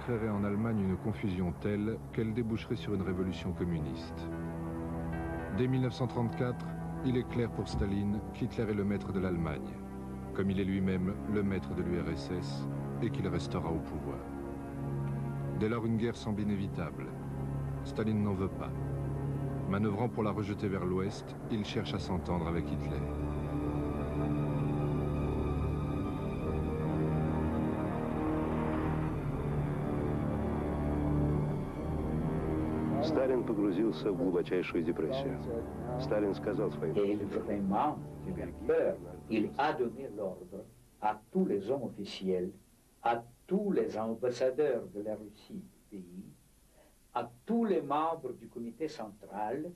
créerait en Allemagne une confusion telle qu'elle déboucherait sur une révolution communiste. Dès 1934, il est clair pour Staline qu'Hitler est le maître de l'Allemagne, comme il est lui-même le maître de l'URSS et qu'il restera au pouvoir. Dès lors, une guerre semble inévitable. Staline n'en veut pas. Manœuvrant pour la rejeter vers l'Ouest, il cherche à s'entendre avec Hitler. Сталин погрузился в глубочайшую депрессию. Сталин сказал своим... Et vraiment, il a peur. Il a donné l'ordre à tous les hommes officiels, à tous les ambassadeurs de la Russie du pays, à tous les membres du comité central,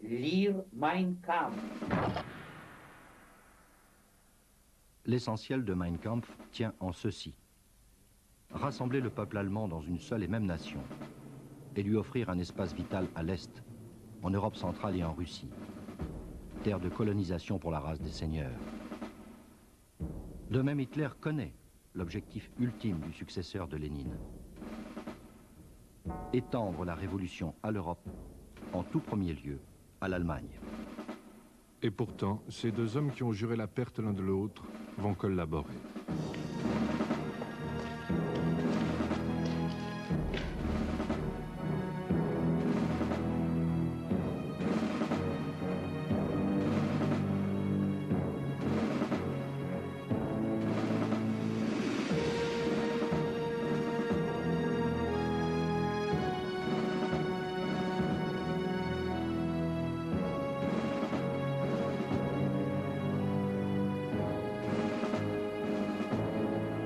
lire Mein Kampf. L'essentiel de Mein Kampf tient en ceci: rassembler le peuple allemand dans une seule et même nation et lui offrir un espace vital à l'Est, en Europe centrale et en Russie, terre de colonisation pour la race des seigneurs. De même, Hitler connaît l'objectif ultime du successeur de Lénine: étendre la révolution à l'Europe, en tout premier lieu à l'Allemagne. Et pourtant, ces deux hommes qui ont juré la perte l'un de l'autre vont collaborer.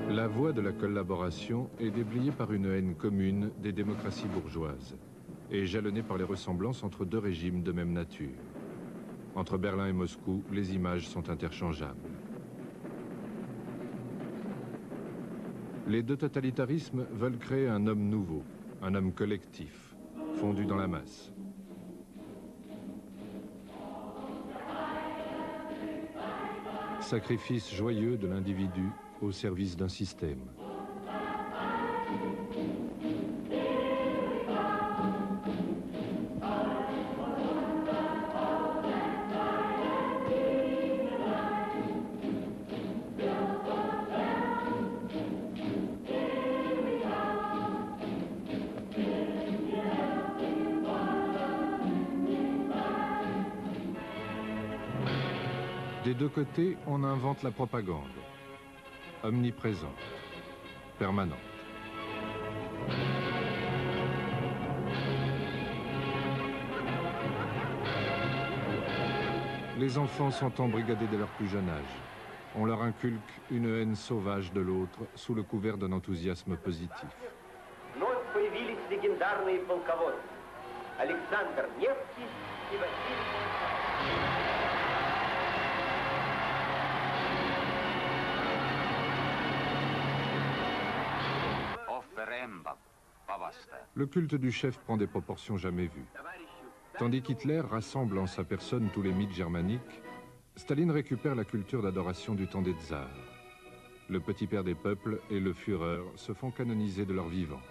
La voie de la collaboration est déblayée par une haine commune des démocraties bourgeoises et jalonnée par les ressemblances entre deux régimes de même nature. Entre Berlin et Moscou, les images sont interchangeables. Les deux totalitarismes veulent créer un homme nouveau, un homme collectif, fondu dans la masse. Sacrifice joyeux de l'individu au service d'un système. Des deux côtés, on invente la propagande, omniprésente, permanente. Les enfants sont embrigadés dès leur plus jeune âge. On leur inculque une haine sauvage de l'autre sous le couvert d'un enthousiasme positif. Le culte du chef prend des proportions jamais vues. Tandis qu'Hitler rassemble en sa personne tous les mythes germaniques, Staline récupère la culture d'adoration du temps des tsars. Le petit père des peuples et le Führer se font canoniser de leur vivant.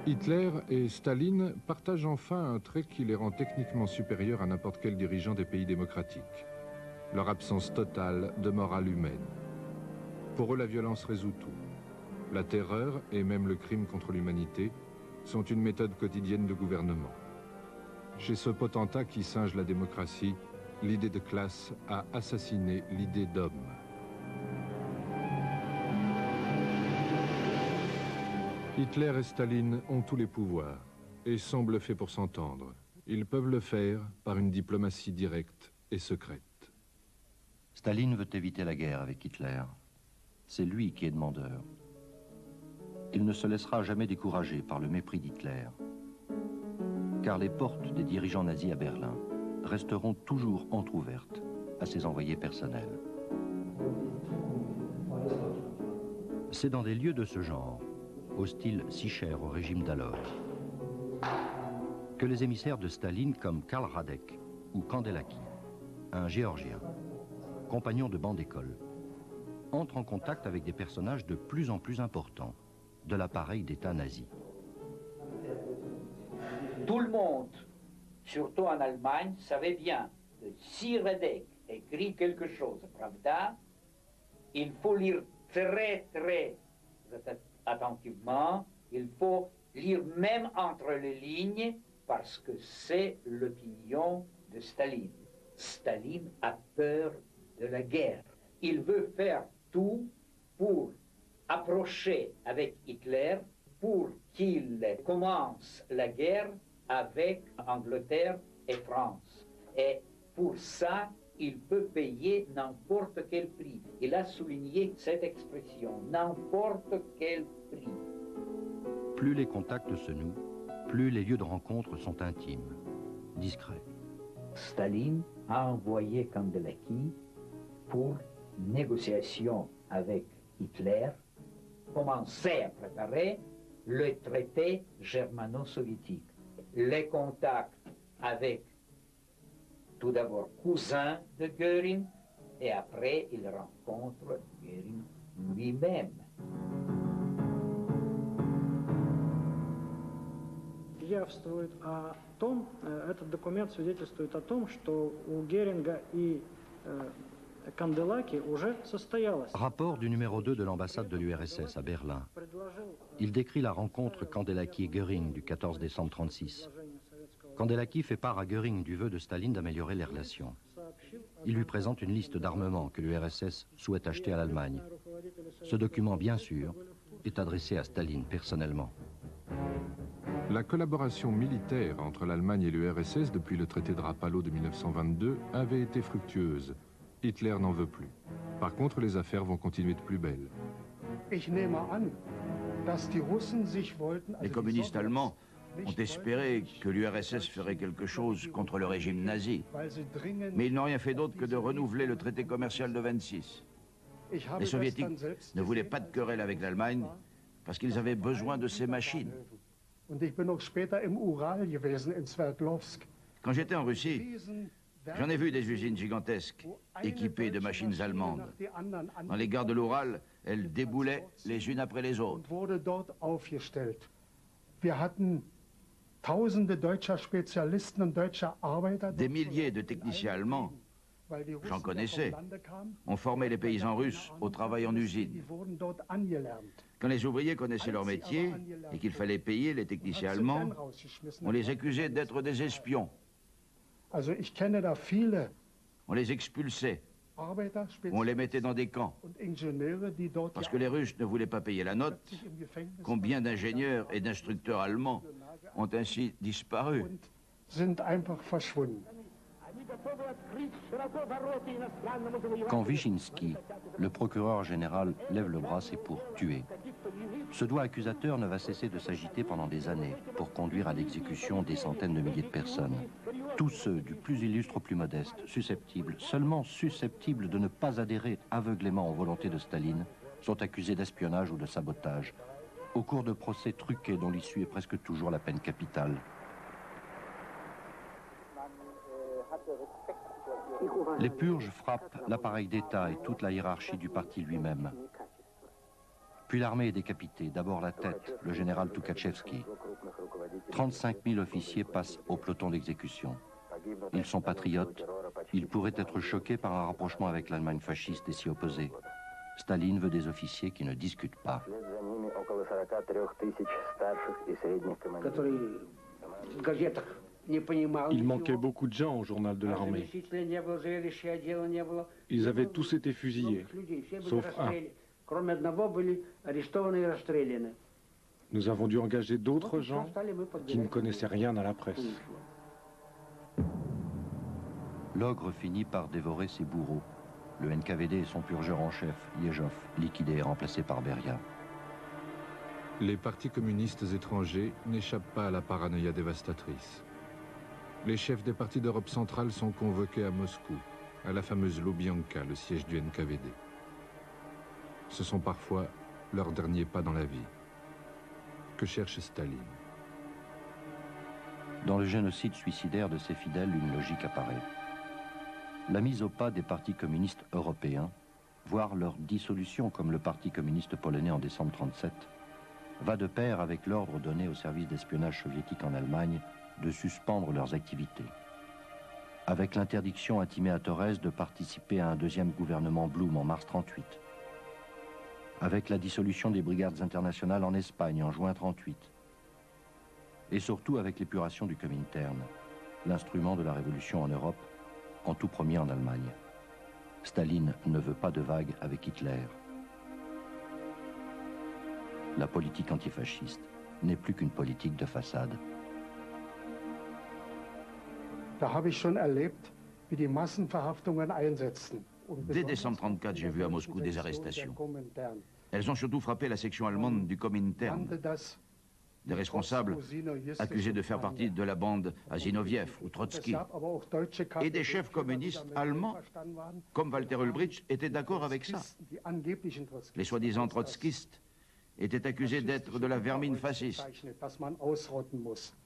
Hitler et Staline partagent enfin un trait qui les rend techniquement supérieurs à n'importe quel dirigeant des pays démocratiques: leur absence totale de morale humaine. Pour eux, la violence résout tout. La terreur et même le crime contre l'humanité sont une méthode quotidienne de gouvernement. Chez ce potentat qui singe la démocratie, l'idée de classe a assassiné l'idée d'homme. Hitler et Staline ont tous les pouvoirs et semblent faits pour s'entendre. Ils peuvent le faire par une diplomatie directe et secrète. Staline veut éviter la guerre avec Hitler. C'est lui qui est demandeur. il ne se laissera jamais décourager par le mépris d'Hitler. Car les portes des dirigeants nazis à Berlin resteront toujours entr'ouvertes à ses envoyés personnels. C'est dans des lieux de ce genre, au style si cher au régime d'alors, que les émissaires de Staline comme Karl Radek ou Kandelaki, un Géorgien, compagnon de banc d'école, entrent en contact avec des personnages de plus en plus importants de l'appareil d'État nazi. Tout le monde, surtout en Allemagne, savait bien que si Radek écrit quelque chose, Pravda, il faut lire très attentivement, il faut lire même entre les lignes, parce que c'est l'opinion de Staline. Staline a peur de la guerre. Il veut faire tout pour approcher avec Hitler, pour qu'il commence la guerre avec Angleterre et France. Et pour ça, il peut payer n'importe quel prix. Il a souligné cette expression, n'importe quel prix. Plus les contacts se nouent, plus les lieux de rencontre sont intimes, discrets. Staline a envoyé Kandelaki pour négociation avec Hitler, commencer à préparer le traité germano-soviétique. Les contacts avec tout d'abord cousin de Göring et après il rencontre Göring lui-même. Этот документ свидетельствует о том, что у Геринга и Канделаки уже состоялось. Rapport du numéro 2 de l'ambassade de l'URSS à Berlin. Il décrit la rencontre Kandelaki et Göring du 14 décembre 1936. Kandelaki fait part à Göring du vœu de Staline d'améliorer les relations. Il lui présente une liste d'armements que l'URSS souhaite acheter à l'Allemagne. Ce document, bien sûr, est adressé à Staline personnellement. La collaboration militaire entre l'Allemagne et l'URSS depuis le traité de Rapallo de 1922 avait été fructueuse. Hitler n'en veut plus. Par contre, les affaires vont continuer de plus belle. Les communistes allemands ont espéré que l'URSS ferait quelque chose contre le régime nazi. Mais ils n'ont rien fait d'autre que de renouveler le traité commercial de 26. Les soviétiques ne voulaient pas de querelle avec l'Allemagne parce qu'ils avaient besoin de ces machines. Quand j'étais en Russie, j'en ai vu des usines gigantesques équipées de machines allemandes. Dans les gares de l'Oural, elles déboulaient les unes après les autres. Des milliers de techniciens allemands, j'en connaissais, ont formé les paysans russes au travail en usine. Quand les ouvriers connaissaient leur métier et qu'il fallait payer les techniciens allemands, on les accusait d'être des espions. On les expulsait, on les mettait dans des camps. Parce que les Russes ne voulaient pas payer la note, combien d'ingénieurs et d'instructeurs allemands ont ainsi disparu. Quand Wyszynski, le procureur général, lève le bras, c'est pour tuer. Ce doigt accusateur ne va cesser de s'agiter pendant des années pour conduire à l'exécution des centaines de milliers de personnes. Tous ceux, du plus illustre au plus modeste, susceptibles, seulement susceptibles de ne pas adhérer aveuglément aux volontés de Staline, sont accusés d'espionnage ou de sabotage, au cours de procès truqués dont l'issue est presque toujours la peine capitale. Les purges frappent l'appareil d'État et toute la hiérarchie du parti lui-même. Puis l'armée est décapitée, d'abord la tête, le général Tukhachevski. 35 000 officiers passent au peloton d'exécution. Ils sont patriotes, ils pourraient être choqués par un rapprochement avec l'Allemagne fasciste et s'y opposer. Staline veut des officiers qui ne discutent pas. Il manquait beaucoup de gens au journal de l'armée. Ils avaient tous été fusillés, sauf un. Nous avons dû engager d'autres gens qui ne connaissaient rien à la presse. L'ogre finit par dévorer ses bourreaux. Le NKVD et son purgeur en chef, Yezhov, liquidé et remplacé par Beria. Les partis communistes étrangers n'échappent pas à la paranoïa dévastatrice. Les chefs des partis d'Europe centrale sont convoqués à Moscou, à la fameuse Loubianka, le siège du NKVD. Ce sont parfois leurs derniers pas dans la vie. Que cherche Staline? Dans le génocide suicidaire de ses fidèles, une logique apparaît. La mise au pas des partis communistes européens, voire leur dissolution comme le Parti communiste polonais en décembre 1937, va de pair avec l'ordre donné au service d'espionnage soviétique en Allemagne de suspendre leurs activités. Avec l'interdiction intimée à Thorez de participer à un deuxième gouvernement Blum en mars 1938. Avec la dissolution des brigades internationales en Espagne en juin 1938. Et surtout avec l'épuration du Comintern, l'instrument de la révolution en Europe, en tout premier en Allemagne. Staline ne veut pas de vague avec Hitler. La politique antifasciste n'est plus qu'une politique de façade. Dès décembre 1934, j'ai vu à Moscou des arrestations. Elles ont surtout frappé la section allemande du Comintern. Des responsables accusés de faire partie de la bande à Zinoviev ou Trotsky. Et des chefs communistes allemands, comme Walter Ulbricht, étaient d'accord avec ça. Les soi-disant trotskistes étaient accusés d'être de la vermine fasciste.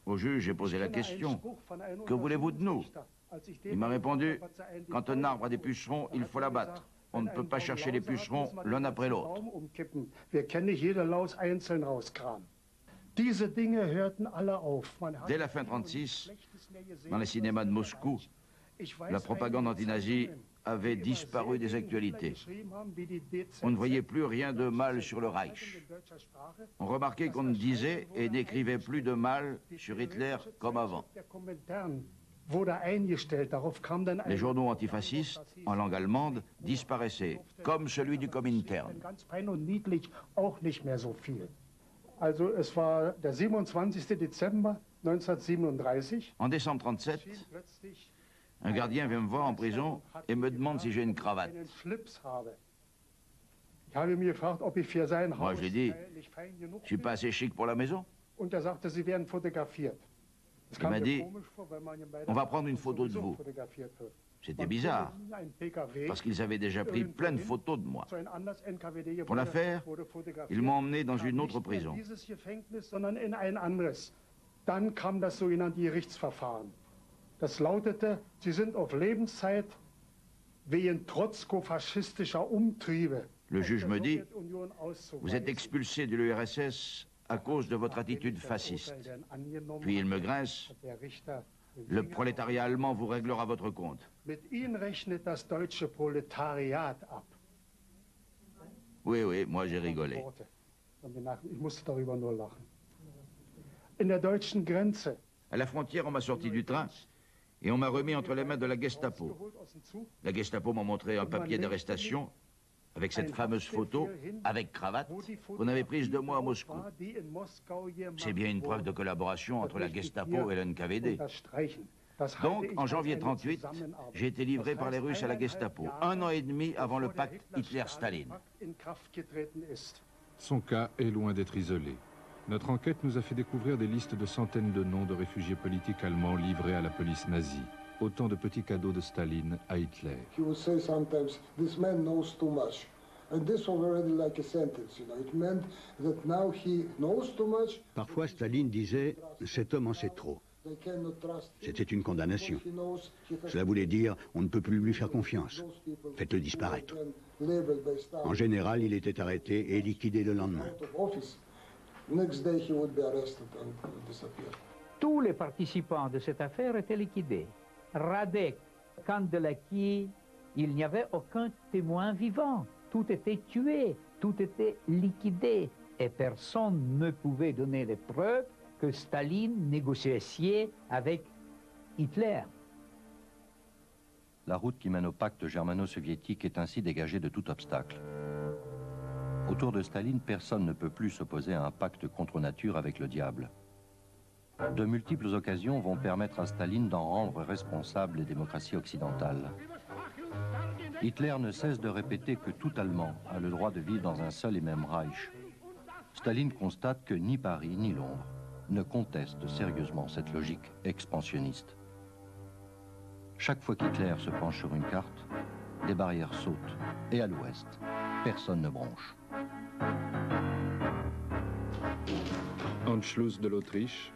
Au juge, j'ai posé la question, « Que voulez-vous de nous ?» Il m'a répondu, « Quand un arbre a des pucerons, il faut l'abattre. On ne peut pas chercher les pucerons l'un après l'autre. » Dès la fin 1936, dans les cinémas de Moscou, la propagande anti-nazie avait disparu des actualités. On ne voyait plus rien de mal sur le Reich. On remarquait qu'on ne disait et n'écrivait plus de mal sur Hitler comme avant. Les journaux antifascistes, en langue allemande, disparaissaient, comme celui du Comintern. Also, es war der 27. Dezember 1937. En décembre 1937, un gardien vient me voir en prison et me demande si j'ai une cravate. Moi, je lui ai dit, je ne suis pas assez chic pour la maison. Il m'a dit, on va prendre une photo de vous. C'était bizarre, parce qu'ils avaient déjà pris plein de photos de moi. Pour la faire, ils m'ont emmené dans une autre prison. Dann kam das sogenannte Gerichtsverfahren. Das lautete, Sie sind auf Lebenszeit wegen trotzko-faschistischer Umtriebe. Le juge me dit, vous êtes expulsé de l'URSS à cause de votre attitude fasciste. Puis il me grince, le prolétariat allemand vous réglera votre compte. Oui, oui, moi j'ai rigolé. À la frontière, on m'a sorti du train et on m'a remis entre les mains de la Gestapo. La Gestapo m'a montré un papier d'arrestation avec cette fameuse photo, avec cravate, qu'on avait prise de moi à Moscou. C'est bien une preuve de collaboration entre la Gestapo et le NKVD. Donc, en janvier 1938, j'ai été livré par les Russes à la Gestapo, 1 an et demi avant le pacte Hitler-Staline. Son cas est loin d'être isolé. Notre enquête nous a fait découvrir des listes de centaines de noms de réfugiés politiques allemands livrés à la police nazie. Autant de petits cadeaux de Staline à Hitler. Parfois, Staline disait « cet homme en sait trop ». C'était une condamnation. Cela voulait dire « on ne peut plus lui faire confiance, faites-le disparaître ». En général, il était arrêté et liquidé le lendemain. Tous les participants de cette affaire étaient liquidés. Radek, Kandelaki, il n'y avait aucun témoin vivant. Tout était tué, tout était liquidé. Et personne ne pouvait donner les preuves que Staline négociait avec Hitler. La route qui mène au pacte germano-soviétique est ainsi dégagée de tout obstacle. Autour de Staline, personne ne peut plus s'opposer à un pacte contre nature avec le diable. De multiples occasions vont permettre à Staline d'en rendre responsables les démocraties occidentales. Hitler ne cesse de répéter que tout Allemand a le droit de vivre dans un seul et même Reich. Staline constate que ni Paris ni Londres ne contestent sérieusement cette logique expansionniste. Chaque fois qu'Hitler se penche sur une carte, des barrières sautent, et à l'ouest, personne ne bronche. Anschluss de l'Autriche.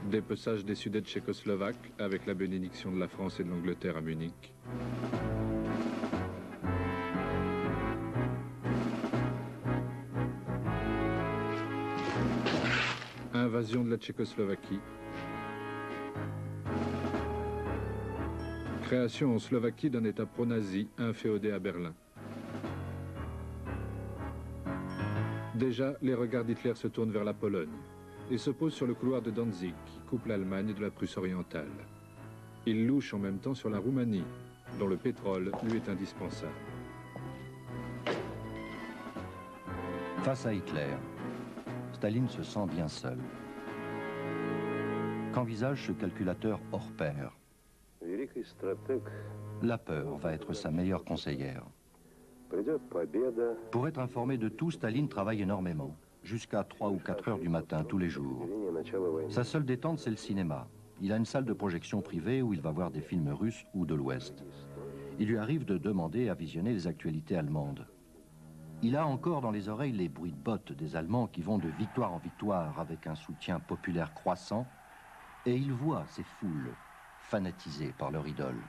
Dépeçage des Sudètes tchécoslovaques avec la bénédiction de la France et de l'Angleterre à Munich. Invasion de la Tchécoslovaquie. Création en Slovaquie d'un État pro-nazi inféodé à Berlin. Déjà, les regards d'Hitler se tournent vers la Pologne et se posent sur le couloir de Danzig qui coupe l'Allemagne de la Prusse orientale. Il louche en même temps sur la Roumanie, dont le pétrole lui est indispensable. Face à Hitler, Staline se sent bien seul. Qu'envisage ce calculateur hors pair? La peur va être sa meilleure conseillère. Pour être informé de tout, Staline travaille énormément, jusqu'à 3 ou 4 heures du matin tous les jours. Sa seule détente, c'est le cinéma. Il a une salle de projection privée où il va voir des films russes ou de l'Ouest. Il lui arrive de demander à visionner les actualités allemandes. Il a encore dans les oreilles les bruits de bottes des Allemands qui vont de victoire en victoire avec un soutien populaire croissant, et il voit ces foules fanatisées par leur idole.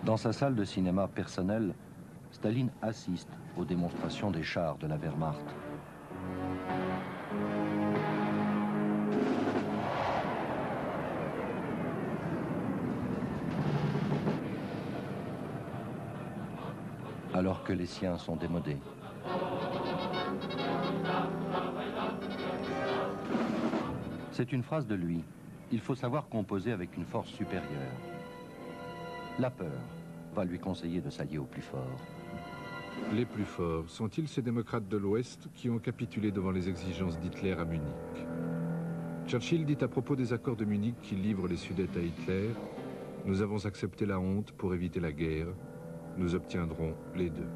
Dans sa salle de cinéma personnelle, Staline assiste aux démonstrations des chars de la Wehrmacht. Alors que les siens sont démodés. C'est une phrase de lui. Il faut savoir composer avec une force supérieure. La peur va lui conseiller de s'allier aux plus forts. Les plus forts sont-ils ces démocrates de l'Ouest qui ont capitulé devant les exigences d'Hitler à Munich? Churchill dit à propos des accords de Munich qui livrent les Sudètes à Hitler: « Nous avons accepté la honte pour éviter la guerre. Nous obtiendrons les deux. »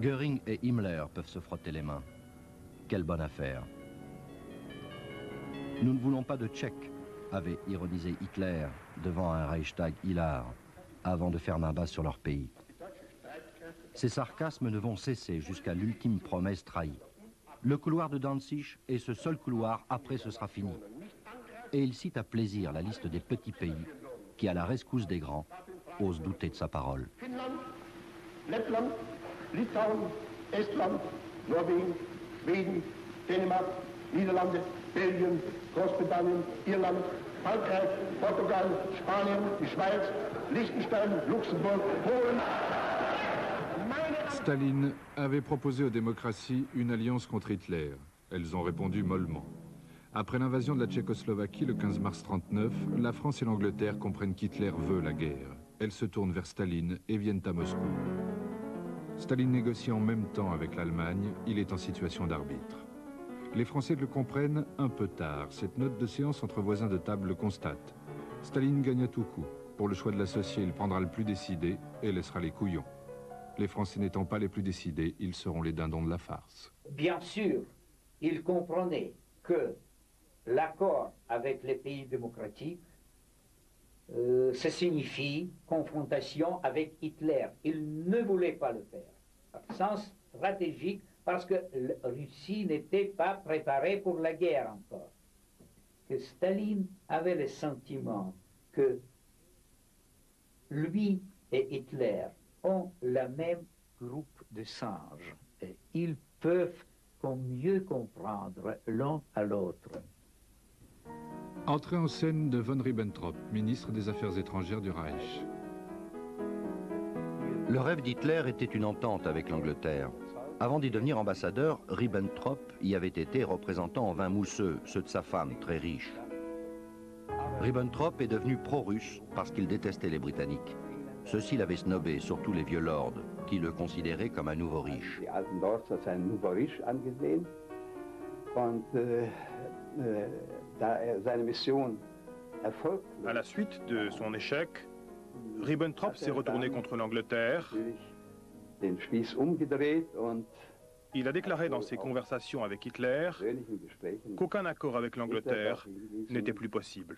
Göring et Himmler peuvent se frotter les mains. Quelle bonne affaire. Nous ne voulons pas de Tchèques, avait ironisé Hitler devant un Reichstag hilar, avant de faire main basse sur leur pays. Ces sarcasmes ne vont cesser jusqu'à l'ultime promesse trahie. Le couloir de Danzig est ce seul couloir, après ce sera fini. Et il cite à plaisir la liste des petits pays qui, à la rescousse des grands, osent douter de sa parole. Finnland, Lettland, Litauen, Estland, Norwegen, Schweden, Dänemark, Niederlande, Belgien, Großbritannien, Irland, Frankreich, Portugal, Spanien, die Schweiz, Liechtenstein, Luxembourg, Polen. Staline avait proposé aux démocraties une alliance contre Hitler. Elles ont répondu mollement. Après l'invasion de la Tchécoslovaquie le 15 mars 1939, la France et l'Angleterre comprennent qu'Hitler veut la guerre. Elles se tournent vers Staline et viennent à Moscou. Staline négocie en même temps avec l'Allemagne. Il est en situation d'arbitre. Les Français le comprennent un peu tard. Cette note de séance entre voisins de table le constate. Staline gagne à tout coup. Pour le choix de l'associé, il prendra le plus décidé et laissera les couillons. Les Français n'étant pas les plus décidés, ils seront les dindons de la farce. Bien sûr, il comprenait que l'accord avec les pays démocratiques, ça signifie confrontation avec Hitler. Il ne voulait pas le faire, par sens stratégique, parce que la Russie n'était pas préparée pour la guerre encore. Que Staline avait le sentiment que lui et Hitler ont le même groupe de singes. Et ils peuvent mieux comprendre l'un à l'autre. Entrée en scène de von Ribbentrop, ministre des Affaires étrangères du Reich. Le rêve d'Hitler était une entente avec l'Angleterre. Avant d'y devenir ambassadeur, Ribbentrop y avait été représentant en vin mousseux, ceux de sa femme, très riche. Ribbentrop est devenu pro-russe parce qu'il détestait les Britanniques. Ceux-ci l'avaient snobé, surtout les vieux lords, qui le considéraient comme un nouveau riche. À la suite de son échec, Ribbentrop s'est retourné contre l'Angleterre. Il a déclaré dans ses conversations avec Hitler qu'aucun accord avec l'Angleterre n'était plus possible.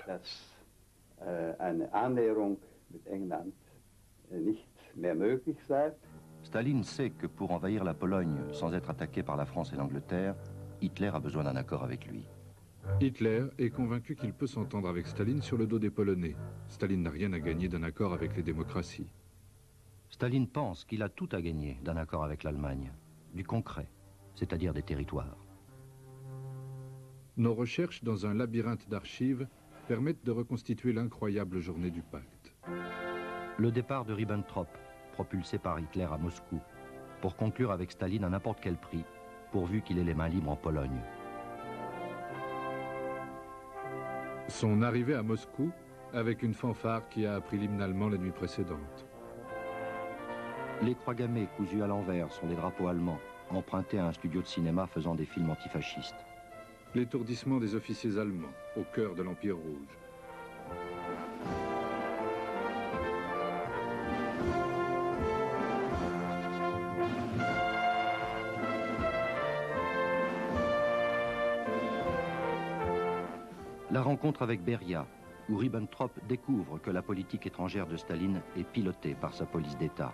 Staline sait que pour envahir la Pologne sans être attaqué par la France et l'Angleterre, Hitler a besoin d'un accord avec lui. Hitler est convaincu qu'il peut s'entendre avec Staline sur le dos des Polonais. Staline n'a rien à gagner d'un accord avec les démocraties. Staline pense qu'il a tout à gagner d'un accord avec l'Allemagne, du concret, c'est-à-dire des territoires. Nos recherches dans un labyrinthe d'archives permettent de reconstituer l'incroyable journée du pacte. Le départ de Ribbentrop, propulsé par Hitler à Moscou, pour conclure avec Staline à n'importe quel prix, pourvu qu'il ait les mains libres en Pologne. Son arrivée à Moscou avec une fanfare qui a appris l'hymne allemand la nuit précédente. Les croix gammées cousues à l'envers sont des drapeaux allemands, empruntés à un studio de cinéma faisant des films antifascistes. L'étourdissement des officiers allemands au cœur de l'Empire rouge. La rencontre avec Beria, où Ribbentrop découvre que la politique étrangère de Staline est pilotée par sa police d'État.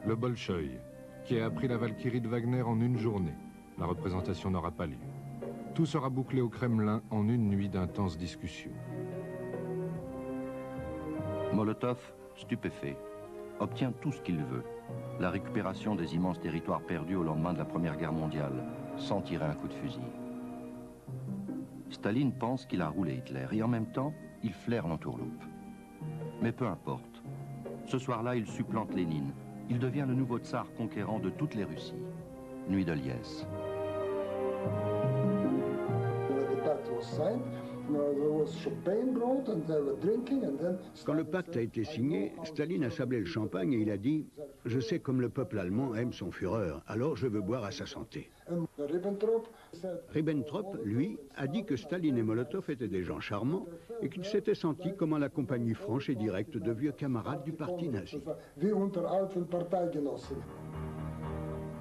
Le Bolchoï, qui a appris la Valkyrie de Wagner en une journée. La représentation n'aura pas lieu. Tout sera bouclé au Kremlin en une nuit d'intenses discussions. Molotov, stupéfait, obtient tout ce qu'il veut. La récupération des immenses territoires perdus au lendemain de la Première Guerre mondiale, sans tirer un coup de fusil. Staline pense qu'il a roulé Hitler et en même temps, il flaire l'entourloupe. Mais peu importe. Ce soir-là, il supplante Lénine. Il devient le nouveau tsar conquérant de toutes les Russies. Nuit de liesse. Quand le pacte a été signé, Staline a sablé le champagne et il a dit « Je sais comme le peuple allemand aime son Führer, alors je veux boire à sa santé ». Ribbentrop, lui, a dit que Staline et Molotov étaient des gens charmants et qu'il s'était senti comme en la compagnie franche et directe de vieux camarades du parti nazi.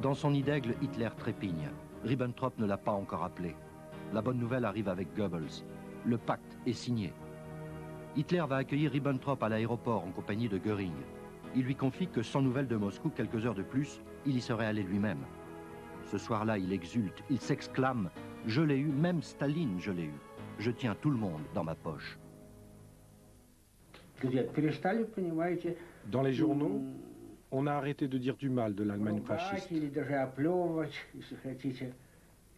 Dans son nid d'aigle, Hitler trépigne. Ribbentrop ne l'a pas encore appelé. La bonne nouvelle arrive avec Goebbels. Le pacte est signé. Hitler va accueillir Ribbentrop à l'aéroport en compagnie de Göring. Il lui confie que sans nouvelles de Moscou, quelques heures de plus, il y serait allé lui-même. Ce soir-là, il exulte, il s'exclame « Je l'ai eu, même Staline, je l'ai eu. Je tiens tout le monde dans ma poche. » Dans les journaux, on a arrêté de dire du mal de l'Allemagne fasciste.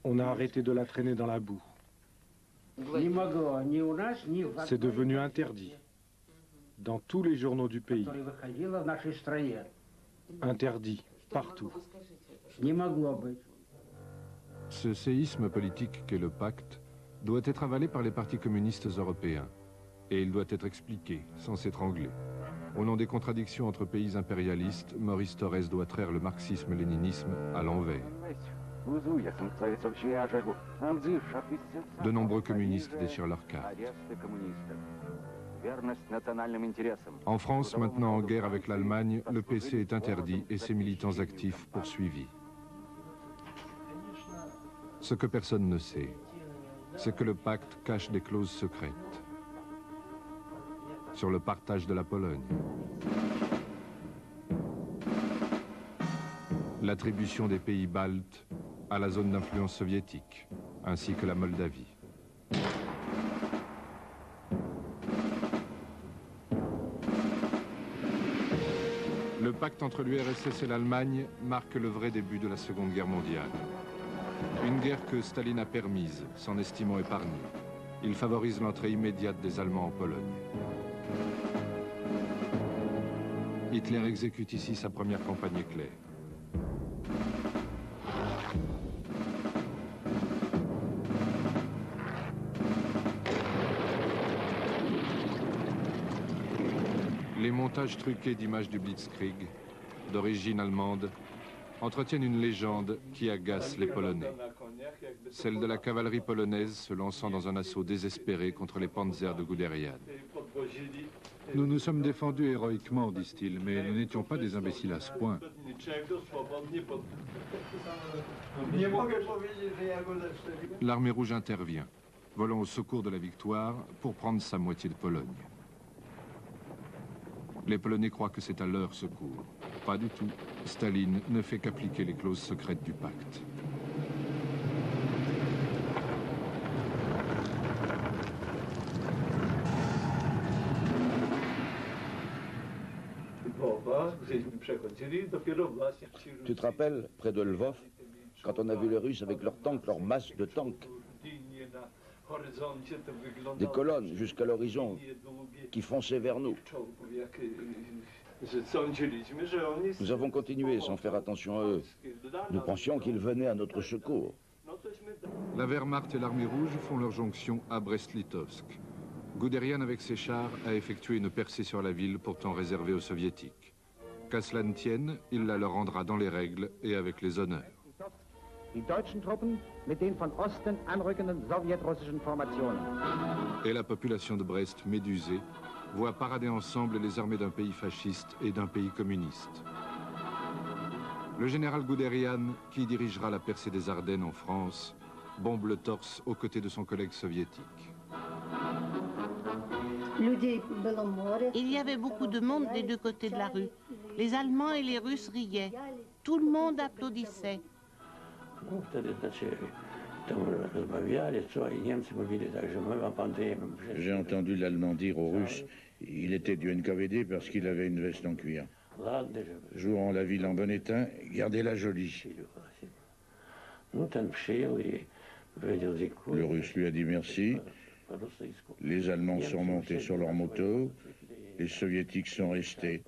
On a arrêté de la traîner dans la boue. C'est devenu interdit dans tous les journaux du pays. Interdit partout. Ce séisme politique qu'est le pacte doit être avalé par les partis communistes européens. Et il doit être expliqué, sans s'étrangler. Au nom des contradictions entre pays impérialistes, Maurice Thorez doit traire le marxisme-léninisme à l'envers. De nombreux communistes déchirent leurs cartes. En France, maintenant en guerre avec l'Allemagne, le PC est interdit et ses militants actifs poursuivis. Ce que personne ne sait, c'est que le pacte cache des clauses secrètes sur le partage de la Pologne, l'attribution des pays baltes à la zone d'influence soviétique, ainsi que la Moldavie. pacte entre l'URSS et l'Allemagne marque le vrai début de la Seconde Guerre mondiale. Une guerre que Staline a permise, s'en estimant épargné. Il favorise l'entrée immédiate des Allemands en Pologne. Hitler exécute ici sa première campagne éclair. Les montages truqués d'images du Blitzkrieg, d'origine allemande, entretiennent une légende qui agace les Polonais. Celle de la cavalerie polonaise se lançant dans un assaut désespéré contre les panzers de Guderian. Nous nous sommes défendus héroïquement, disent-ils, mais nous n'étions pas des imbéciles à ce point. L'armée rouge intervient, volant au secours de la victoire pour prendre sa moitié de Pologne. Les Polonais croient que c'est à leur secours. Pas du tout. Staline ne fait qu'appliquer les clauses secrètes du pacte. Tu te rappelles, près de Lvov, quand on a vu les Russes avec leurs tanks, leurs masses de tanks, des colonnes jusqu'à l'horizon qui fonçaient vers nous. Nous avons continué sans faire attention à eux. Nous pensions qu'ils venaient à notre secours. La Wehrmacht et l'armée rouge font leur jonction à Brest-Litovsk. Guderian, avec ses chars, a effectué une percée sur la ville pourtant réservée aux soviétiques. Qu'à cela ne tienne, il la leur rendra dans les règles et avec les honneurs. Et la population de Brest, médusée, voit parader ensemble les armées d'un pays fasciste et d'un pays communiste. Le général Guderian, qui dirigera la percée des Ardennes en France, bombe le torse aux côtés de son collègue soviétique. Il y avait beaucoup de monde des deux côtés de la rue. Les Allemands et les Russes riaient. Tout le monde applaudissait. J'ai entendu l'Allemand dire aux Russes, il était du NKVD parce qu'il avait une veste en cuir. Jouant la ville en bon état, gardez-la jolie. Le Russe lui a dit merci. Les Allemands sont montés sur leurs motos. Les Soviétiques sont restés.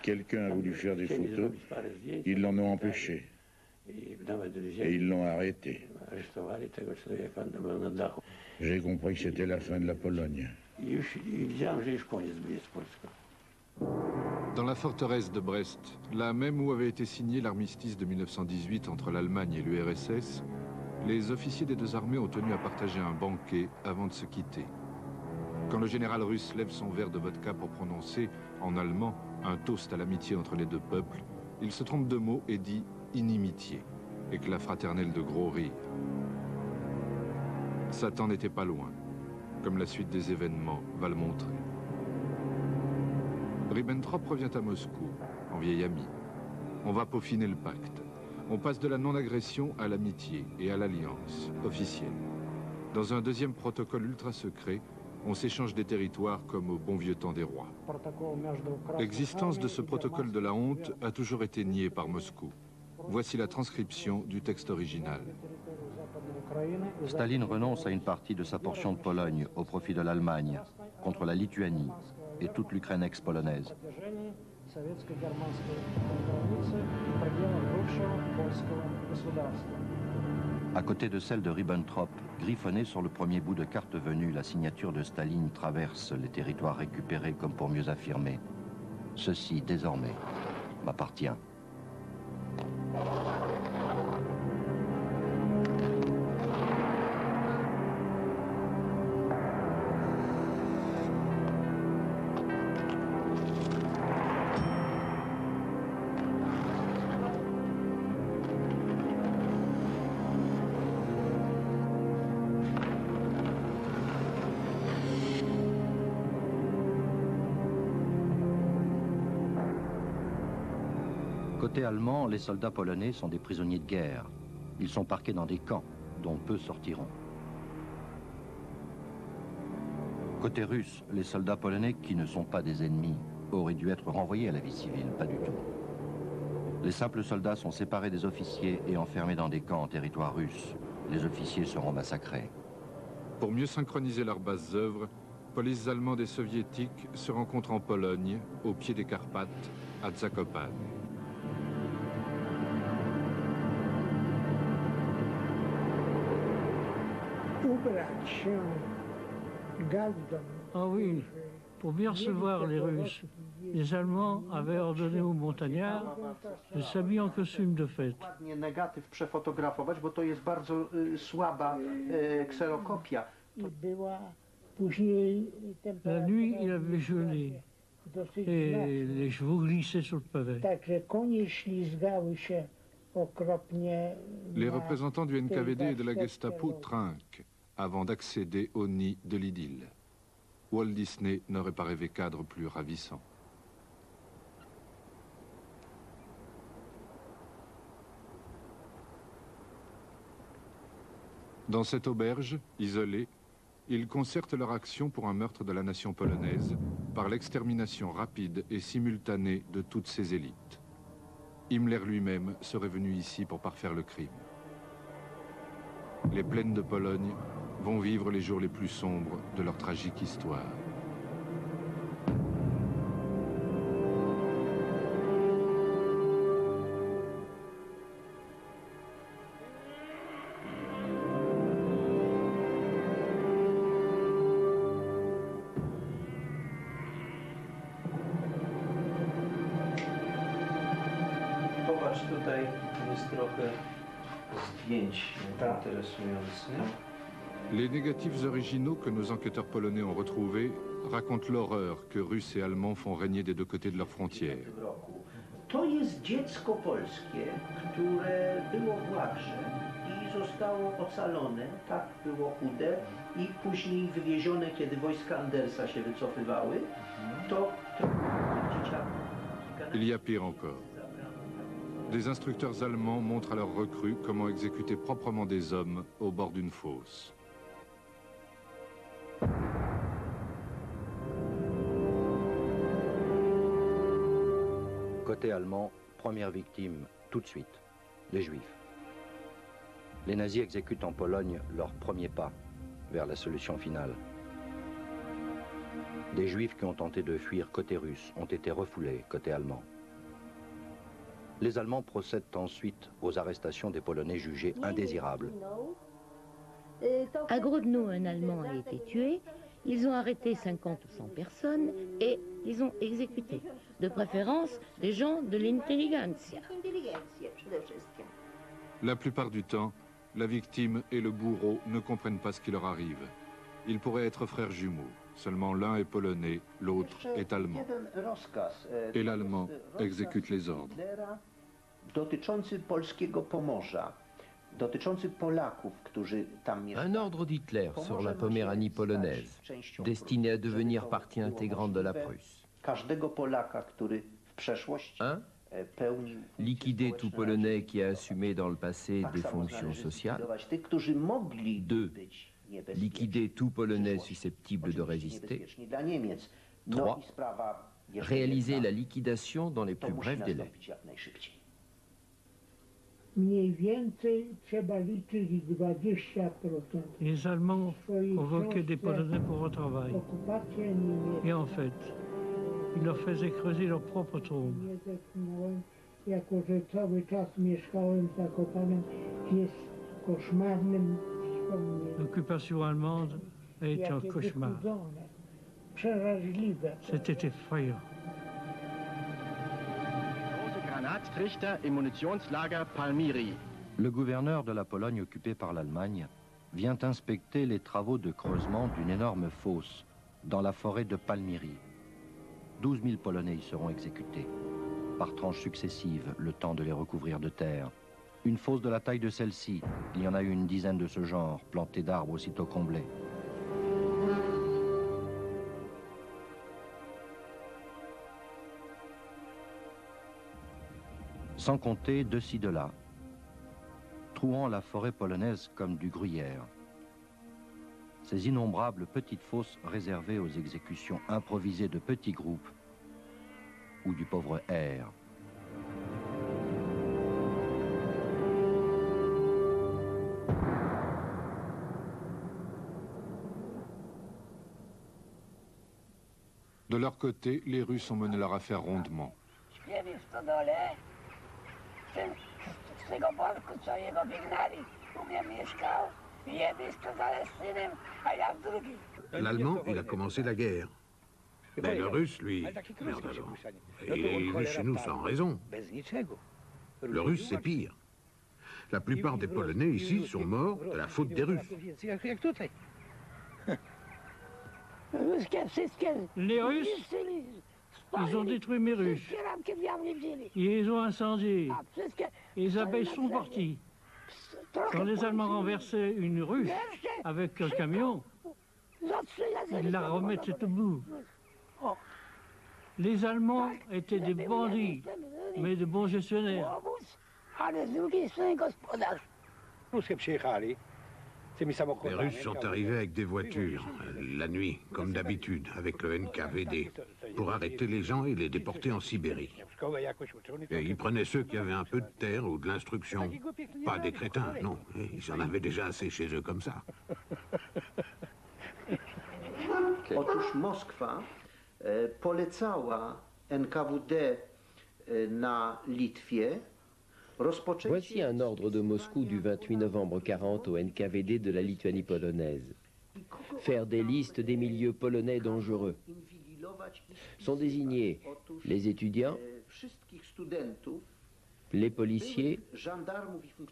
Quelqu'un a voulu faire des photos, ils l'en ont empêché. Et ils l'ont arrêté. J'ai compris que c'était la fin de la Pologne. Dans la forteresse de Brest, là même où avait été signé l'armistice de 1918 entre l'Allemagne et l'URSS, les officiers des deux armées ont tenu à partager un banquet avant de se quitter. Quand le général russe lève son verre de vodka pour prononcer, en allemand, un toast à l'amitié entre les deux peuples, il se trompe de mots et dit « inimitié », éclat fraternel de gros rires. Satan n'était pas loin, comme la suite des événements va le montrer. Ribbentrop revient à Moscou, en vieil ami. On va peaufiner le pacte. On passe de la non-agression à l'amitié et à l'alliance officielle. Dans un deuxième protocole ultra secret, on s'échange des territoires comme au bon vieux temps des rois. L'existence de ce protocole de la honte a toujours été niée par Moscou. Voici la transcription du texte original. Staline renonce à une partie de sa portion de Pologne au profit de l'Allemagne, contre la Lituanie et toute l'Ukraine ex-polonaise. À côté de celle de Ribbentrop, griffonnée sur le premier bout de carte venue, la signature de Staline traverse les territoires récupérés comme pour mieux affirmer « Ceci, désormais, m'appartient ». Côté allemand, les soldats polonais sont des prisonniers de guerre. Ils sont parqués dans des camps, dont peu sortiront. Côté russe, les soldats polonais, qui ne sont pas des ennemis, auraient dû être renvoyés à la vie civile, pas du tout. Les simples soldats sont séparés des officiers et enfermés dans des camps en territoire russe. Les officiers seront massacrés. Pour mieux synchroniser leurs basses œuvres, polices allemandes et soviétiques se rencontrent en Pologne, au pied des Carpates, à Zakopane. Ah oui, pour bien recevoir les Russes, les Allemands avaient ordonné aux montagnards de s'habiller en costume de fête. Negatyw przefotografować, bo to jest bardzo słaba kserokopia. La nuit, il avait gelé et les chevaux glissaient sur le pavé. Les représentants du NKVD et de la Gestapo trinquent avant d'accéder au nid de l'idylle. Walt Disney n'aurait pas rêvé cadre plus ravissant. Dans cette auberge, isolée, ils concertent leur action pour un meurtre de la nation polonaise par l'extermination rapide et simultanée de toutes ses élites. Himmler lui-même serait venu ici pour parfaire le crime. Les plaines de Pologne vont vivre les jours les plus sombres de leur tragique histoire. Tutaj jest trochę zdjęć interesujących. Les négatifs originaux que nos enquêteurs polonais ont retrouvés racontent l'horreur que Russes et Allemands font régner des deux côtés de leurs frontières. To jest dziecko polskie, które było w łagrze i zostało ocalone, tak było chude i później wywiezione, kiedy wojska Andersa się wycofywały, to dzieciaki. Il y a pire encore. Des instructeurs allemands montrent à leurs recrues comment exécuter proprement des hommes au bord d'une fosse. Côté allemand, première victime, tout de suite, les Juifs. Les nazis exécutent en Pologne leur premier pas vers la solution finale. Des Juifs qui ont tenté de fuir côté russe ont été refoulés côté allemand. Les Allemands procèdent ensuite aux arrestations des Polonais jugés indésirables. À Grodno, un Allemand a été tué. Ils ont arrêté 50 ou 100 personnes et ils ont exécuté, de préférence des gens de l'intelligentsia. La plupart du temps, la victime et le bourreau ne comprennent pas ce qui leur arrive. Ils pourraient être frères jumeaux. Seulement l'un est polonais, l'autre est allemand. Et l'allemand exécute les ordres. Dotyczący polskiego Pomorza, dotyczący Polaków, którzy tam mieszkają. Un ordre d'Hitler sur la Poméranie polonaise, destiné à devenir partie intégrante de la Prusse. Każdego Polaka, który w przeszłości 1. Liquider tout Polonais qui a assumé dans le passé des fonctions sociales. 2. Liquider tout Polonais susceptible de résister. 3. Réaliser la liquidation dans les plus brefs délais. Les Allemands convoquaient des Polonais pour au travail. Et en fait, ils leur faisaient creuser leur propre tombe. L'occupation allemande a été un cauchemar. C'était effrayant. Le gouverneur de la Pologne occupée par l'Allemagne vient inspecter les travaux de creusement d'une énorme fosse dans la forêt de Palmyry. 12 000 Polonais y seront exécutés, par tranches successives, le temps de les recouvrir de terre. Une fosse de la taille de celle-ci, il y en a eu une dizaine de ce genre, plantées d'arbres aussitôt comblés. Sans compter de ci de là, trouant la forêt polonaise comme du gruyère. ces innombrables petites fosses réservées aux exécutions improvisées de petits groupes ou du pauvre R. De leur côté, les Russes ont mené leur affaire rondement. L'Allemand, il a commencé la guerre. Mais le Russe, lui, merde alors. Et il est venu chez nous sans raison. Le Russe, c'est pire. La plupart des Polonais ici sont morts de la faute des Russes. Les Russes, ils ont détruit mes ruches. Ils les ont incendiés. Et les abeilles sont parties. Quand les Allemands renversaient une ruche avec un camion, ils la remettaient au bout. Les Allemands étaient des bandits, mais de bons gestionnaires. Les Russes sont arrivés avec des voitures, la nuit, comme d'habitude, avec le NKVD, pour arrêter les gens et les déporter en Sibérie. Et ils prenaient ceux qui avaient un peu de terre ou de l'instruction. Pas des crétins, non. Ils en avaient déjà assez chez eux comme ça. Otóż Moskwa polecała NKWD na Litwie. Voici un ordre de Moscou du 28 novembre 40 au NKVD de la Lituanie polonaise. Faire des listes des milieux polonais dangereux. Sont désignés les étudiants, les policiers,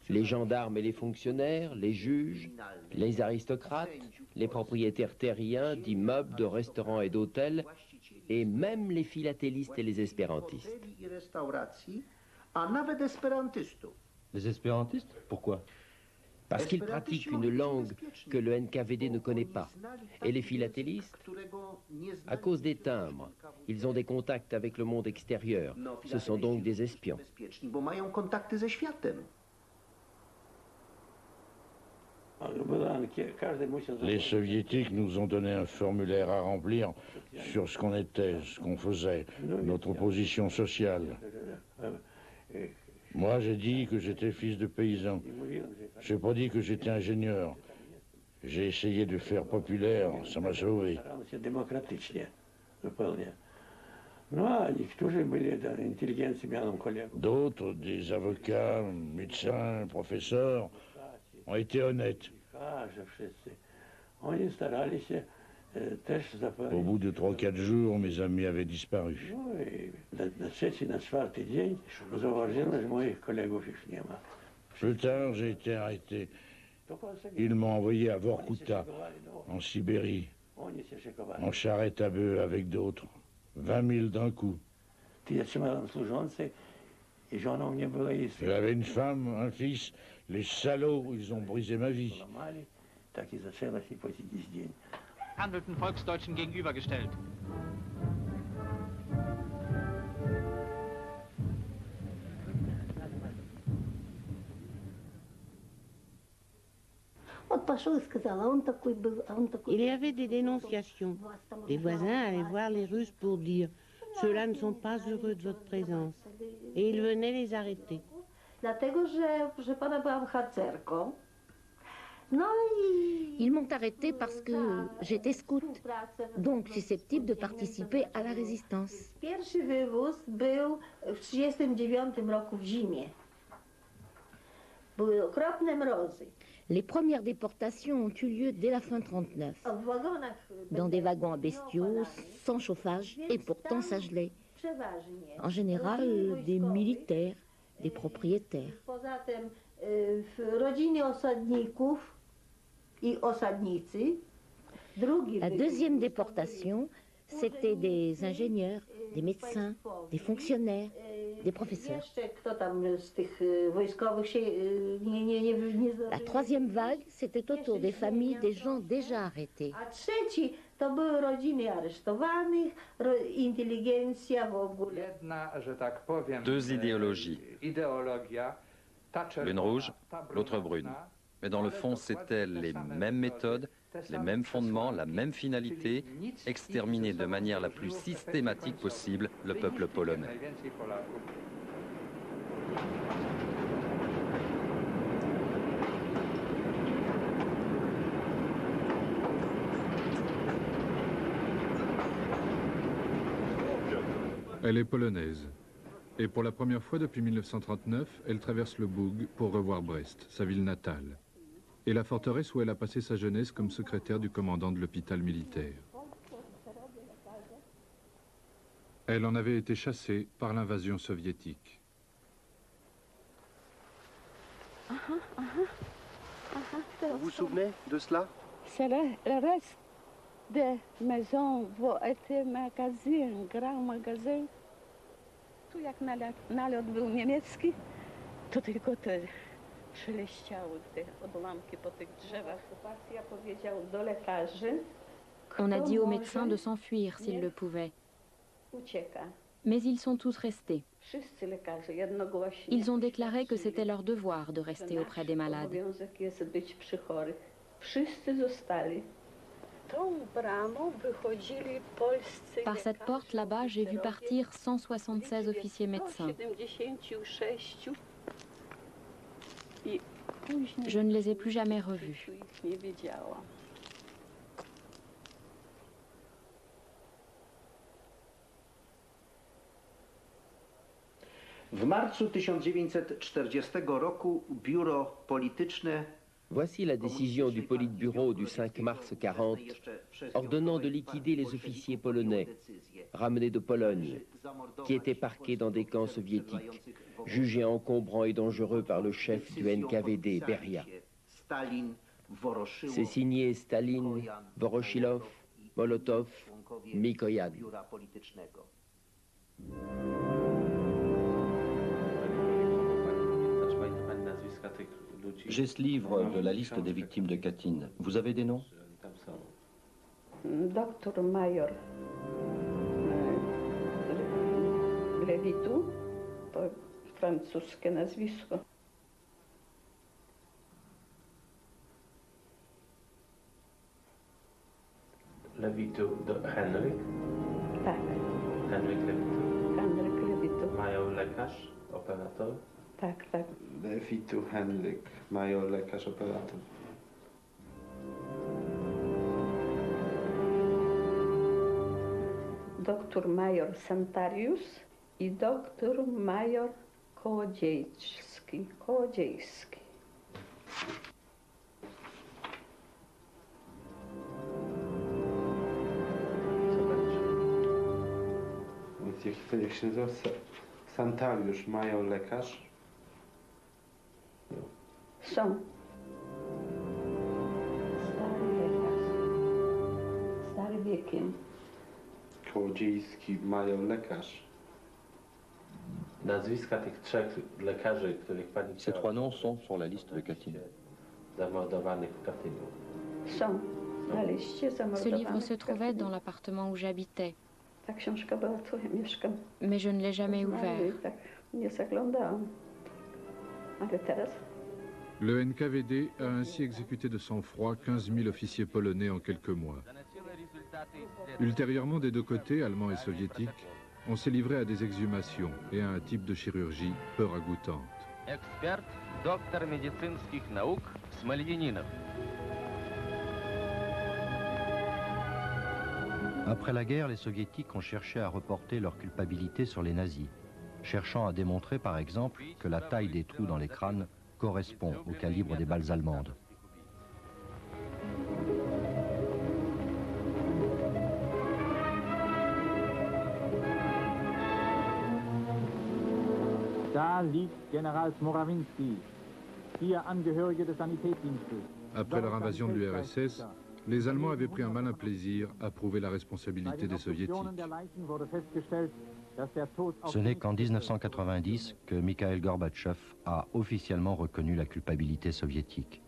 les gendarmes et les fonctionnaires, les juges, les aristocrates, les propriétaires terriens d'immeubles, de restaurants et d'hôtels, et même les philatélistes et les espérantistes. Les espérantistes? Pourquoi? Parce qu'ils pratiquent une langue que le NKVD ne connaît pas. Et les philatélistes, à cause des timbres, ils ont des contacts avec le monde extérieur. Ce sont donc des espions. Les soviétiques nous ont donné un formulaire à remplir sur ce qu'on était, ce qu'on faisait, notre position sociale. Moi, j'ai dit que j'étais fils de paysan. J'ai pas dit que j'étais ingénieur. J'ai essayé de faire populaire, ça m'a sauvé. D'autres, des avocats, médecins, professeurs, ont été honnêtes. Au bout de 3-4 jours, mes amis avaient disparu. Plus tard, j'ai été arrêté. Ils m'ont envoyé à Vorkuta, en Sibérie, en charrette à bœufs avec d'autres. 20 000 d'un coup. J'avais une femme, un fils. Les salauds, ils ont brisé ma vie. Handelten Volksdeutschen gegenübergestellt. Il y avait des dénonciations. Les voisins allaient voir les Russes pour dire « Ceux-là ne sont pas heureux de votre présence ». Et ils venaient les arrêter. Ils m'ont arrêté parce que j'étais scout, donc susceptible de participer à la résistance. Les premières déportations ont eu lieu dès la fin 1939, dans des wagons à bestiaux, sans chauffage, et pourtant ça gelait. En général, des militaires, des propriétaires. La deuxième déportation, c'était des ingénieurs, des médecins, des fonctionnaires, des professeurs. La troisième vague, c'était autour des familles des gens déjà arrêtés. Deux idéologies. L'une rouge, l'autre brune. Mais dans le fond, c'était les mêmes méthodes Les mêmes fondements, la même finalité, exterminer de manière la plus systématique possible le peuple polonais. Elle est polonaise. Et pour la première fois depuis 1939, elle traverse le Boug pour revoir Brest, sa ville natale. Et la forteresse où elle a passé sa jeunesse comme secrétaire du commandant de l'hôpital militaire. Elle en avait été chassée par l'invasion soviétique. Vous vous souvenez de cela? C'est le reste des maisons où était magasin, grand magasin. Tu jak nalot był niemiecki, to tylko te szeleściały te odłamki po tych drzewach. Okupacja powiedział do lekarzy. On a dit aux médecins de s'enfuir s'ils le pouvaient. Ucieka. Mais ils sont tous restés. Wszyscy lekarze jednogłośnie. Ils ont déclaré que c'était leur devoir de rester auprès des malades. Obowiązek jest być przy chorych. Wszyscy zostali. Par cette porte là-bas, j'ai vu partir 176 officiers médecins. Je ne les ai plus jamais revus. W marcu 1940 roku biuro polityczne. Voici la décision du Politburo du 5 mars 40, ordonnant de liquider les officiers polonais ramenés de Pologne, qui étaient parqués dans des camps soviétiques, jugés encombrants et dangereux par le chef du NKVD, Beria. C'est signé Staline, Voroshilov, Molotov, Mikoyan. J'ai ce livre de la liste des victimes de Katyn. Vous avez des noms? Doktor major Lewitu, to francuskie nazwisko. Lewitu do Henryk? Tak. Henryk Lewitu? Henryk Lewitu. Major lekarz, operator? Tak, tak. Lewitu Henryk, major lekarz, operator. Doktor major Santarius i doktor major Kołodziejski. Jak się nazywa? Santariusz, major lekarz. Są. Stary lekarz. Stary wiekiem. Kołodziejski, major lekarz. Nazwiska tych trzech lekarzy, których pani Ces trois noms sont sur la liste de Katyn. Zamordowanych w Katyniu. Są. Na liście Ce zamordowanych. livre se trouvait dans l'appartement où j'habitais. Ta książka była tu, ja mieszkam. Mais je ne l'ai jamais ouvert. Tak, nie zaglądałam. Ale teraz? Le NKVD a ainsi exécuté de sang-froid 15 000 officiers polonais en quelques mois. Ultérieurement, des deux côtés, allemands et soviétiques, on s'est livré à des exhumations et à un type de chirurgie peu ragoûtante. Эксперт, доктор медицинских наук Смольянинов. Après la guerre, les soviétiques ont cherché à reporter leur culpabilité sur les nazis, cherchant à démontrer par exemple que la taille des trous dans les crânes correspond au calibre des balles allemandes. Da liegt General Smorawinski, hier Angehörige des Sanitätsdienstes. Après leur invasion de l'URSS, les Allemands avaient pris un malin plaisir à prouver la responsabilité des Soviétiques. Ce n'est qu'en 1990 que Mikhail Gorbatchev a officiellement reconnu la culpabilité soviétique.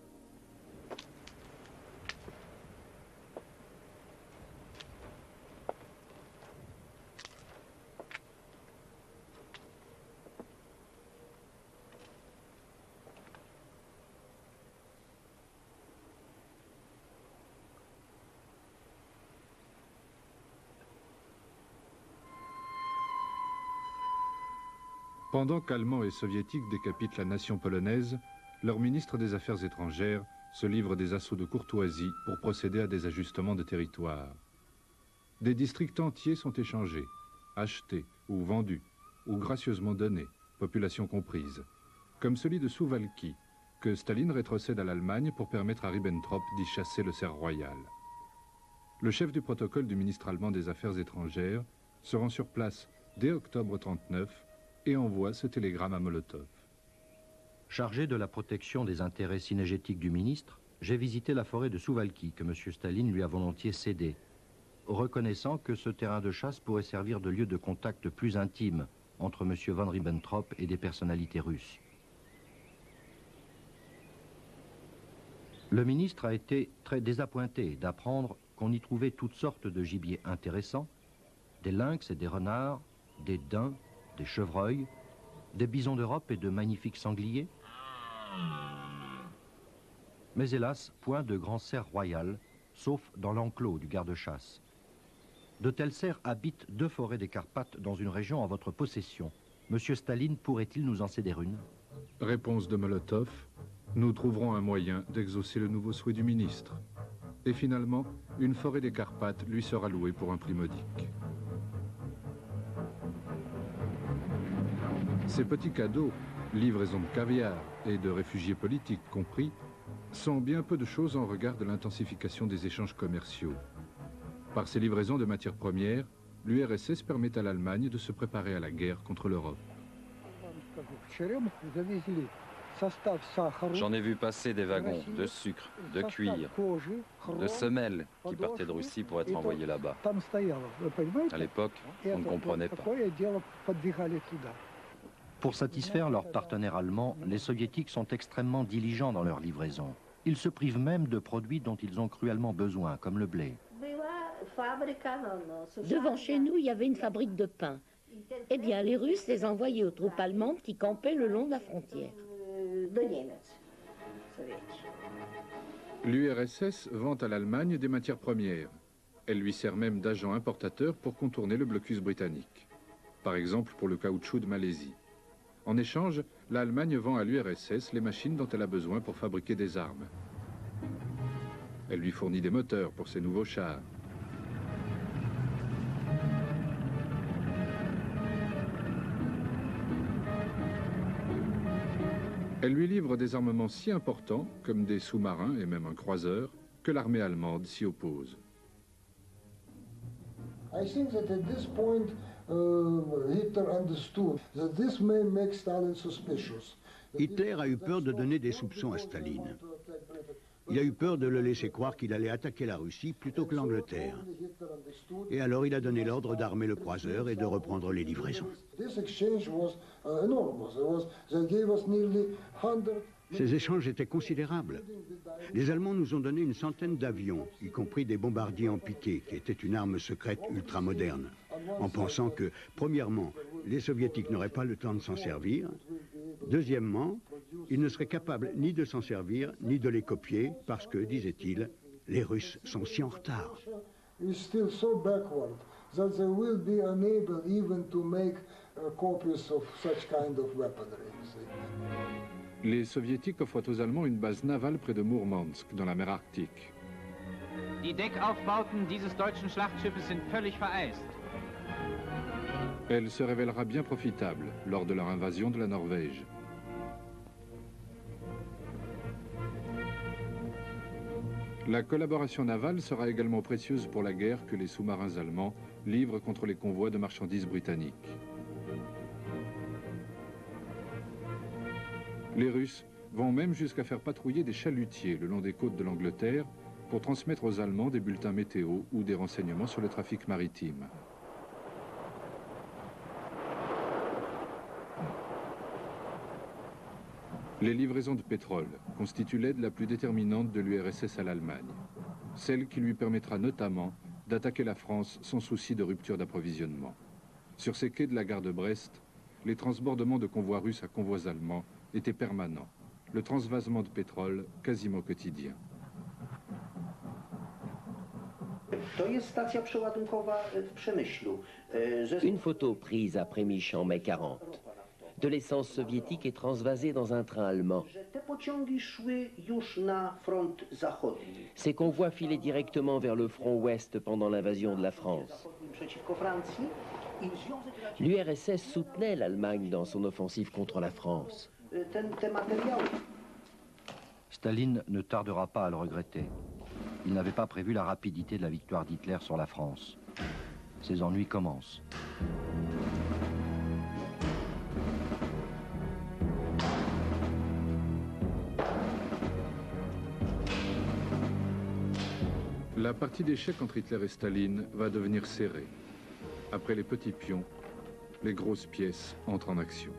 Pendant qu'Allemands et Soviétiques décapitent la nation polonaise, leur ministre des Affaires étrangères se livre des assauts de courtoisie pour procéder à des ajustements de territoire. Des districts entiers sont échangés, achetés ou vendus, ou gracieusement donnés, population comprise, comme celui de Suwałki, que Staline rétrocède à l'Allemagne pour permettre à Ribbentrop d'y chasser le cerf royal. Le chef du protocole du ministre allemand des Affaires étrangères se rend sur place dès octobre 1939 et envoie ce télégramme à Molotov. Chargé de la protection des intérêts synégétiques du ministre, j'ai visité la forêt de Suwałki que M. Staline lui a volontiers cédée, reconnaissant que ce terrain de chasse pourrait servir de lieu de contact plus intime entre M. von Ribbentrop et des personnalités russes. Le ministre a été très désappointé d'apprendre qu'on y trouvait toutes sortes de gibiers intéressants, des lynx et des renards, des daims, des chevreuils, des bisons d'Europe et de magnifiques sangliers. Mais hélas, point de grand cerf royal, sauf dans l'enclos du garde-chasse. De tels cerfs habitent 2 forêts des Carpates dans une région en votre possession. Monsieur Staline pourrait-il nous en céder une? Réponse de Molotov. Nous trouverons un moyen d'exaucer le nouveau souhait du ministre. Et finalement, une forêt des Carpates lui sera louée pour un prix modique. Ces petits cadeaux, livraisons de caviar et de réfugiés politiques compris, sont bien peu de choses en regard de l'intensification des échanges commerciaux. Par ces livraisons de matières premières, l'URSS permet à l'Allemagne de se préparer à la guerre contre l'Europe. J'en ai vu passer des wagons de sucre, de cuir, de semelles qui partaient de Russie pour être envoyés là-bas. À l'époque, on ne comprenait pas. Pour satisfaire leurs partenaires allemands, les soviétiques sont extrêmement diligents dans leur livraison. Ils se privent même de produits dont ils ont cruellement besoin, comme le blé. Devant chez nous, il y avait une fabrique de pain. Eh bien, les Russes les envoyaient aux troupes allemandes qui campaient le long de la frontière. L'URSS vend à l'Allemagne des matières premières. Elle lui sert même d'agent importateur pour contourner le blocus britannique. Par exemple pour le caoutchouc de Malaisie. En échange, l'Allemagne vend à l'URSS les machines dont elle a besoin pour fabriquer des armes. Elle lui fournit des moteurs pour ses nouveaux chars. Elle lui livre des armements si importants, comme des sous-marins et même un croiseur, que l'armée allemande s'y oppose. I think that at this point, Hitler understood that this may make Stalin suspicious. Hitler a eu peur de donner des soupçons à Staline. Il a eu peur de le laisser croire qu'il allait attaquer la Russie plutôt que l'Angleterre. Et alors il a donné l'ordre d'armer le croiseur et de reprendre les livraisons. Ces échanges étaient considérables. Les Allemands nous ont donné une centaine d'avions, y compris des bombardiers en piqué, qui étaient une arme secrète ultramoderne, en pensant que, premièrement, les Soviétiques n'auraient pas le temps de s'en servir. Deuxièmement, ils ne seraient capables ni de s'en servir, ni de les copier, parce que, disait-il, les Russes sont si en retard. Les Soviétiques offrent aux Allemands une base navale près de Mourmansk, dans la mer Arctique. Die Deckaufbauten dieses deutschen Schlachtschiffes sind völlig vereist. Elle se révélera bien profitable lors de leur invasion de la Norvège. La collaboration navale sera également précieuse pour la guerre que les sous-marins allemands livrent contre les convois de marchandises britanniques. Les Russes vont même jusqu'à faire patrouiller des chalutiers le long des côtes de l'Angleterre pour transmettre aux Allemands des bulletins météo ou des renseignements sur le trafic maritime. Les livraisons de pétrole constituent l'aide la plus déterminante de l'URSS à l'Allemagne, celle qui lui permettra notamment d'attaquer la France sans souci de rupture d'approvisionnement. Sur ces quais de la gare de Brest, les transbordements de convois russes à convois allemands étaient permanents, le transvasement de pétrole quasiment quotidien. Une photo prise à Przemyśl en mai 40. de l'essence soviétique est transvasée dans un train allemand. Ces convois filaient directement vers le front ouest pendant l'invasion de la France. L'URSS soutenait l'Allemagne dans son offensive contre la France. Staline ne tardera pas à le regretter. Il n'avait pas prévu la rapidité de la victoire d'Hitler sur la France. Ses ennuis commencent. La partie d'échecs entre Hitler et Staline va devenir serrée. Après les petits pions, les grosses pièces entrent en action.